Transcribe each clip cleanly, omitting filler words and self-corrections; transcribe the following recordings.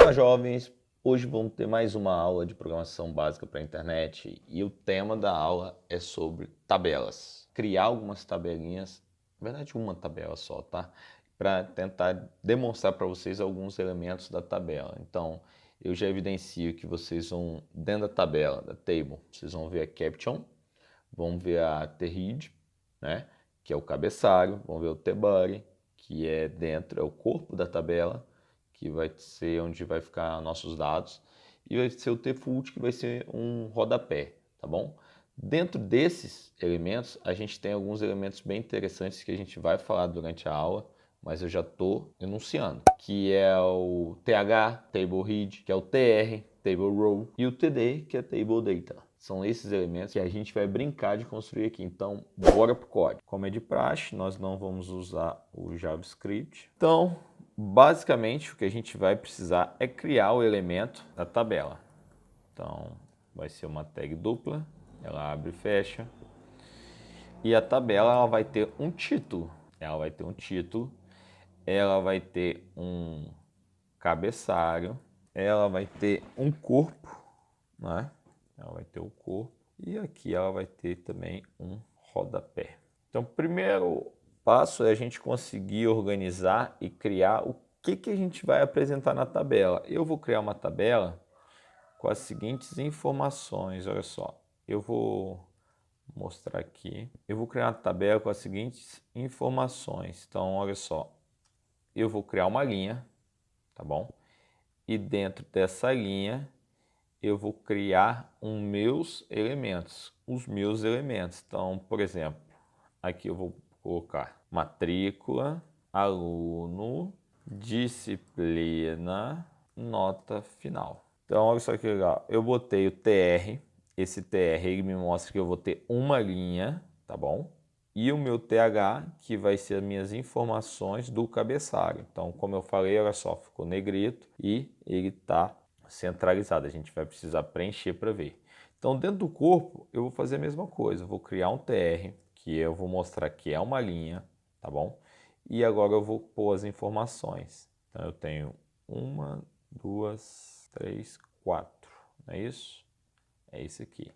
Fala, jovens! Hoje vamos ter mais uma aula de programação básica para a internet e o tema da aula é sobre tabelas. Criar algumas tabelinhas, na verdade uma tabela só, tá? Para tentar demonstrar para vocês alguns elementos da tabela. Então, eu já evidencio que vocês vão, dentro da tabela, da table, vocês vão ver a caption, vão ver a THEAD, né? Que é o cabeçalho, vão ver o tbody, que é dentro, é o corpo da tabela, que vai ser onde vai ficar nossos dados, e vai ser o tfoot, que vai ser um rodapé, tá bom? Dentro desses elementos, a gente tem alguns elementos bem interessantes que a gente vai falar durante a aula, mas eu já estou enunciando, que é o TH, Table Read, que é o TR, Table Row, e o TD, que é Table Data. São esses elementos que a gente vai brincar de construir aqui. Então, bora pro código. Como é de praxe, nós não vamos usar o JavaScript. Então, basicamente, o que a gente vai precisar é criar o elemento da tabela. Então, vai ser uma tag dupla, ela abre e fecha. E a tabela ela vai ter um título. Ela vai ter um título, ela vai ter um cabeçalho, ela vai ter um corpo, né? Ela vai ter o corpo e aqui ela vai ter também um rodapé. Então, o primeiro passo é a gente conseguir organizar e criar o que a gente vai apresentar na tabela. Eu vou criar uma tabela com as seguintes informações, olha só. Eu vou mostrar aqui. Eu vou criar uma tabela com as seguintes informações. Então, olha só. Eu vou criar uma linha, tá bom? E dentro dessa linha eu vou criar os meus elementos. Então, por exemplo, aqui eu vou colocar matrícula, aluno, disciplina, nota final. Então, olha só que legal. Eu botei o TR, esse TR ele me mostra que eu vou ter uma linha, tá bom? E o meu TH, que vai ser as minhas informações do cabeçalho. Então, como eu falei, olha só, ficou negrito e ele está centralizado. A gente vai precisar preencher para ver. Então, dentro do corpo, eu vou fazer a mesma coisa. Eu vou criar um TR, que eu vou mostrar que é uma linha, tá bom? E agora eu vou pôr as informações. Então, eu tenho uma, duas, três, quatro, não é isso? É isso aqui.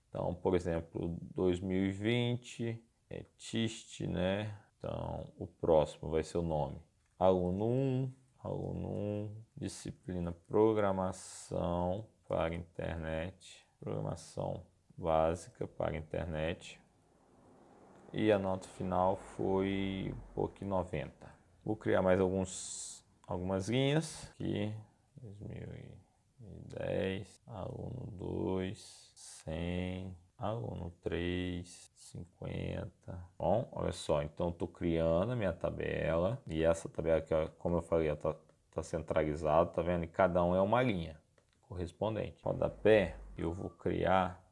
Então, por exemplo, 2020 é TIST, né? Então, o próximo vai ser o nome. Aluno 1, disciplina programação para internet, programação básica para internet. E a nota final foi um pouco 90. Vou criar mais algumas linhas aqui. 2010, aluno 2, 100, aluno 3, 50. Bom, olha só, então estou criando a minha tabela e essa tabela aqui, como eu falei, está centralizada, tá vendo? E cada um é uma linha correspondente. Rodapé, eu vou criar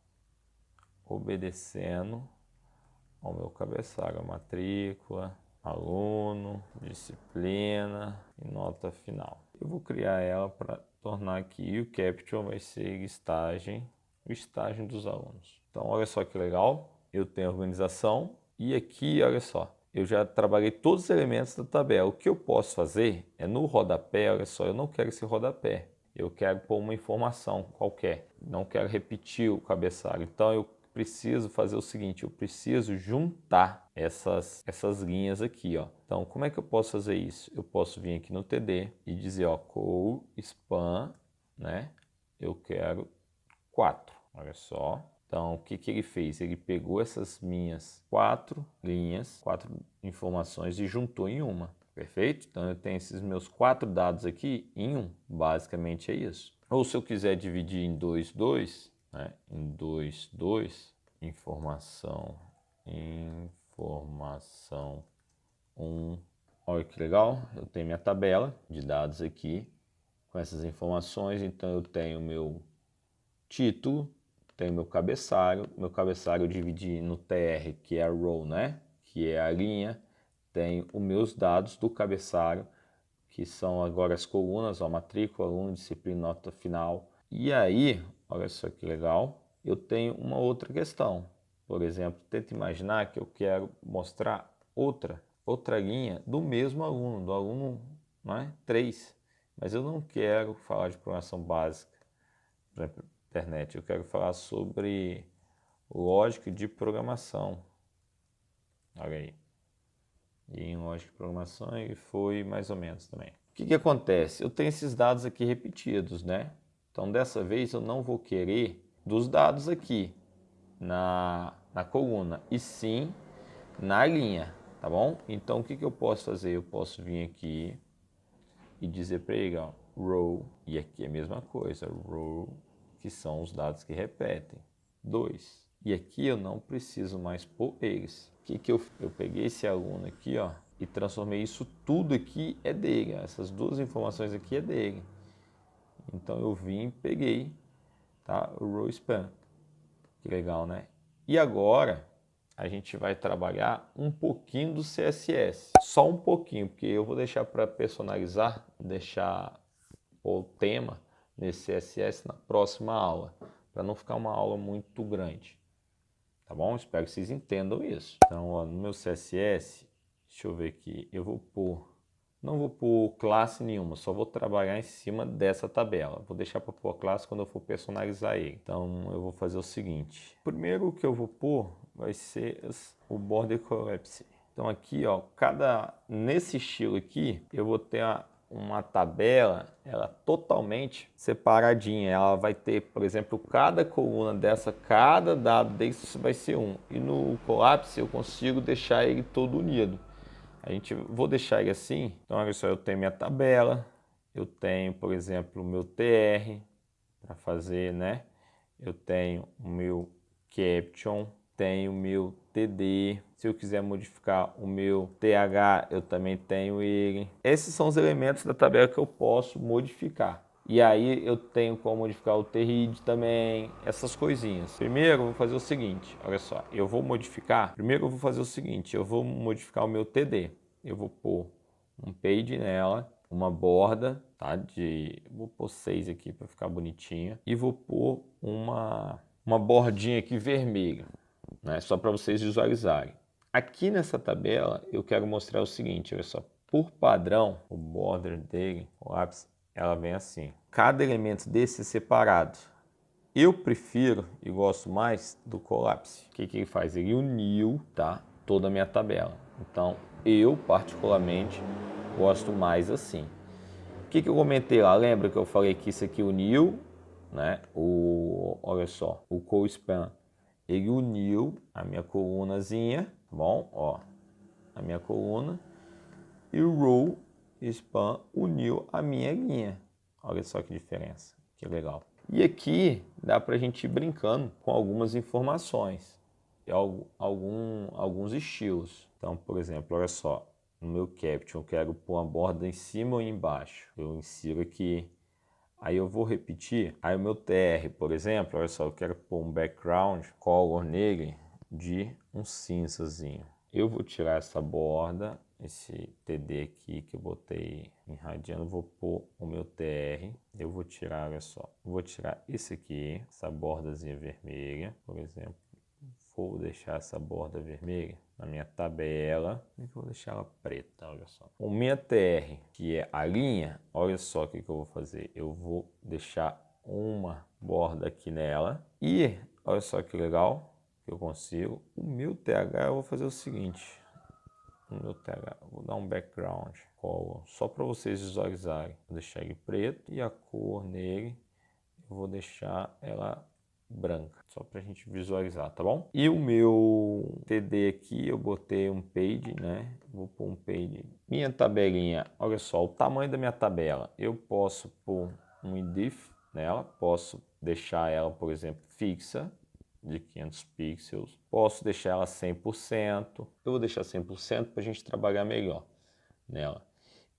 obedecendo ao meu cabeçalho, matrícula, aluno, disciplina e nota final. Eu vou criar ela para tornar aqui o caption vai ser o estágio dos alunos. Então, olha só que legal, eu tenho a organização e aqui, olha só, eu já trabalhei todos os elementos da tabela. O que eu posso fazer é no rodapé, olha só, eu não quero esse rodapé. Eu quero pôr uma informação qualquer, não quero repetir o cabeçalho. Então, eu preciso fazer o seguinte, eu preciso juntar essas linhas aqui, ó. Então, como é que eu posso fazer isso? Eu posso vir aqui no TD e dizer, ó, call span, né? Eu quero 4, olha só. Então, o que ele fez? Ele pegou essas minhas 4 linhas, 4 informações e juntou em uma, perfeito? Então, eu tenho esses meus 4 dados aqui em um, basicamente é isso. Ou se eu quiser dividir em 2, 2, né? Em 2, 2, informação 1. Olha que legal, eu tenho minha tabela de dados aqui com essas informações, então eu tenho meu título, tenho meu cabeçalho eu dividi no TR, que é a row, né? Que é a linha, tenho os meus dados do cabeçalho, que são agora as colunas, ó, matrícula, aluno, disciplina, nota final. E aí, olha só que legal, eu tenho uma outra questão. Por exemplo, tenta imaginar que eu quero mostrar outra linha do mesmo aluno, do aluno, não é? 3. Mas eu não quero falar de programação básica para a internet, eu quero falar sobre lógica de programação. Olha aí. E em lógica de programação ele foi mais ou menos também. O que acontece? Eu tenho esses dados aqui repetidos, né? Então dessa vez eu não vou querer dos dados aqui na coluna, e sim na linha, tá bom? Então o que eu posso fazer? Eu posso vir aqui e dizer para ele, ó, row, e aqui é a mesma coisa, row, que são os dados que repetem, 2. E aqui eu não preciso mais pôr eles. O que eu peguei esse aluno aqui, ó, e transformei isso tudo aqui é dele. Essas duas informações aqui é dele. Então eu vim e peguei, tá? O row span. Que legal, né? E agora a gente vai trabalhar um pouquinho do CSS. Só um pouquinho, porque eu vou deixar para personalizar, deixar o tema nesse CSS na próxima aula, para não ficar uma aula muito grande. Tá bom? Espero que vocês entendam isso. Então, ó, no meu CSS, deixa eu ver aqui, eu vou pôr, não vou pôr classe nenhuma, só vou trabalhar em cima dessa tabela. Vou deixar para pôr classe quando eu for personalizar ele. Então, eu vou fazer o seguinte. Primeiro o que eu vou pôr vai ser o border collapse. Então aqui, ó, nesse estilo aqui, eu vou ter uma tabela, ela totalmente separadinha. Ela vai ter, por exemplo, cada coluna dessa, cada dado desse vai ser um. E no Collapse eu consigo deixar ele todo unido. Vou deixar ele assim. Então, olha só, eu tenho minha tabela, eu tenho, por exemplo, o meu TR para fazer, né? Eu tenho o meu caption, tenho o meu TD. Se eu quiser modificar o meu TH, eu também tenho ele. Esses são os elementos da tabela que eu posso modificar. E aí eu tenho como modificar o TRID também, essas coisinhas. Primeiro eu vou fazer o seguinte, olha só, primeiro eu vou fazer o seguinte, eu vou modificar o meu TD. Eu vou pôr um page nela, uma borda, tá? Vou pôr 6 aqui para ficar bonitinha. E vou pôr uma bordinha aqui vermelha, né? Só para vocês visualizarem. Aqui nessa tabela eu quero mostrar o seguinte, olha só. Por padrão, o border dele, o ápice, ela vem assim. Cada elemento desse é separado. Eu prefiro e gosto mais do Collapse. O que ele faz? Ele uniu, tá, toda a minha tabela. Então, eu particularmente gosto mais assim. O que eu comentei lá? Lembra que eu falei que isso aqui uniu, né? Olha só, o co-span. Ele uniu a minha colunazinha, tá bom? Ó, a minha coluna. E o row span uniu a minha linha. Olha só que diferença, que legal. E aqui dá para a gente ir brincando com algumas informações, alguns estilos. Então, por exemplo, olha só, no meu caption eu quero pôr uma borda em cima ou embaixo. Eu insiro aqui, aí eu vou repetir. Aí o meu TR, por exemplo, olha só, eu quero pôr um background color nele de um cinzazinho. Eu vou tirar essa borda, esse TD aqui que eu botei em radiano, vou pôr o meu TR, eu vou tirar, olha só, vou tirar esse aqui, essa bordazinha vermelha, por exemplo, vou deixar essa borda vermelha na minha tabela e vou deixar ela preta, olha só. O minha TR, que é a linha, olha só o que eu vou fazer, eu vou deixar uma borda aqui nela e olha só que legal, que eu consigo. O meu TH eu vou fazer o seguinte, vou dar um background color, só para vocês visualizarem. Vou deixar ele preto e a cor nele eu vou deixar ela branca, só para a gente visualizar, tá bom? E o meu TD aqui eu botei um page, né? Vou pôr um page. Minha tabelinha, olha só, o tamanho da minha tabela. Eu posso pôr um indif nela, posso deixar ela, por exemplo, fixa, de 500 pixels. Posso deixar ela 100%. Eu vou deixar 100% para a gente trabalhar melhor nela.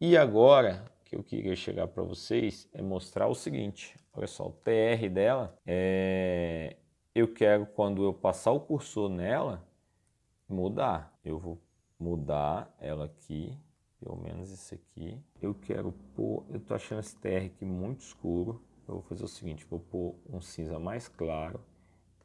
E agora, o que eu queria chegar para vocês é mostrar o seguinte. Olha só, o TR dela, eu quero, quando eu passar o cursor nela, mudar. Eu vou mudar ela aqui, pelo menos esse aqui. Eu quero pôr, eu tô achando esse TR aqui muito escuro. Eu vou fazer o seguinte, vou pôr um cinza mais claro.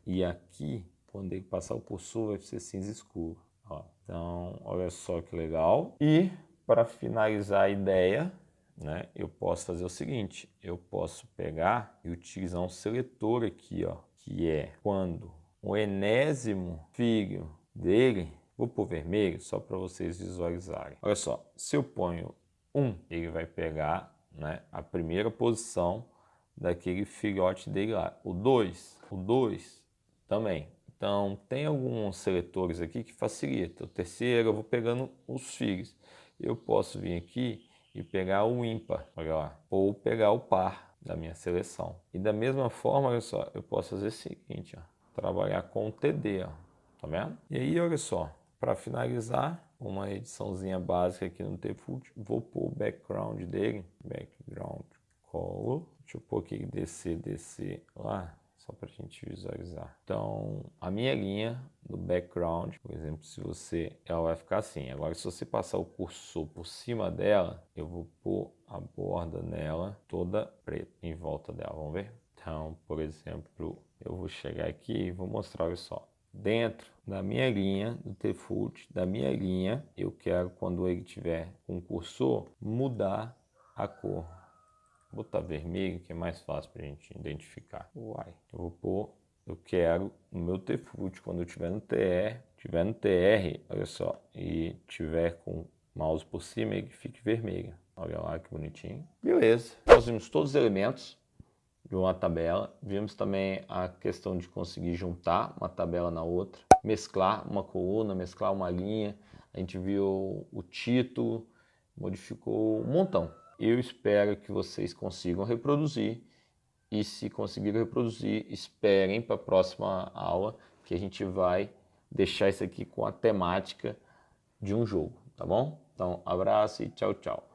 E aqui, quando ele passar o cursor, vai ser cinza escuro. Ó, então, olha só que legal. E, para finalizar a ideia, né, eu posso fazer o seguinte, eu posso pegar e utilizar um seletor aqui, ó, que é quando o enésimo figure dele, vou pôr vermelho só para vocês visualizarem. Olha só, se eu ponho 1, ele vai pegar, né, a primeira posição daquele filhote dele lá. O 2 também. Então, tem alguns seletores aqui que facilitam. O terceiro, eu vou pegando os filhos. Eu posso vir aqui e pegar o ímpar, olha lá, ou pegar o par da minha seleção. E da mesma forma, olha só, eu posso fazer o seguinte, ó, trabalhar com o TD, ó, tá vendo? E aí, olha só, para finalizar, uma ediçãozinha básica aqui no Default, vou pôr o background dele, background color, deixa eu pôr aqui descer lá, só para a gente visualizar. Então, a minha linha do background, por exemplo, ela vai ficar assim. Agora, se você passar o cursor por cima dela, eu vou pôr a borda nela toda preta em volta dela, vamos ver? Então, por exemplo, eu vou chegar aqui e vou mostrar, olha só. Dentro da minha linha, do default, da minha linha, eu quero, quando ele tiver com o cursor, mudar a cor. Vou botar vermelho, que é mais fácil para a gente identificar. Eu quero no meu default, quando eu tiver no TR, olha só, e tiver com o mouse por cima, ele fique vermelho. Olha lá que bonitinho. Beleza. Nós vimos todos os elementos de uma tabela. Vimos também a questão de conseguir juntar uma tabela na outra, mesclar uma coluna, mesclar uma linha. A gente viu o título, modificou um montão. Eu espero que vocês consigam reproduzir e, se conseguirem reproduzir, esperem para a próxima aula, que a gente vai deixar isso aqui com a temática de um jogo, tá bom? Então, abraço e tchau, tchau.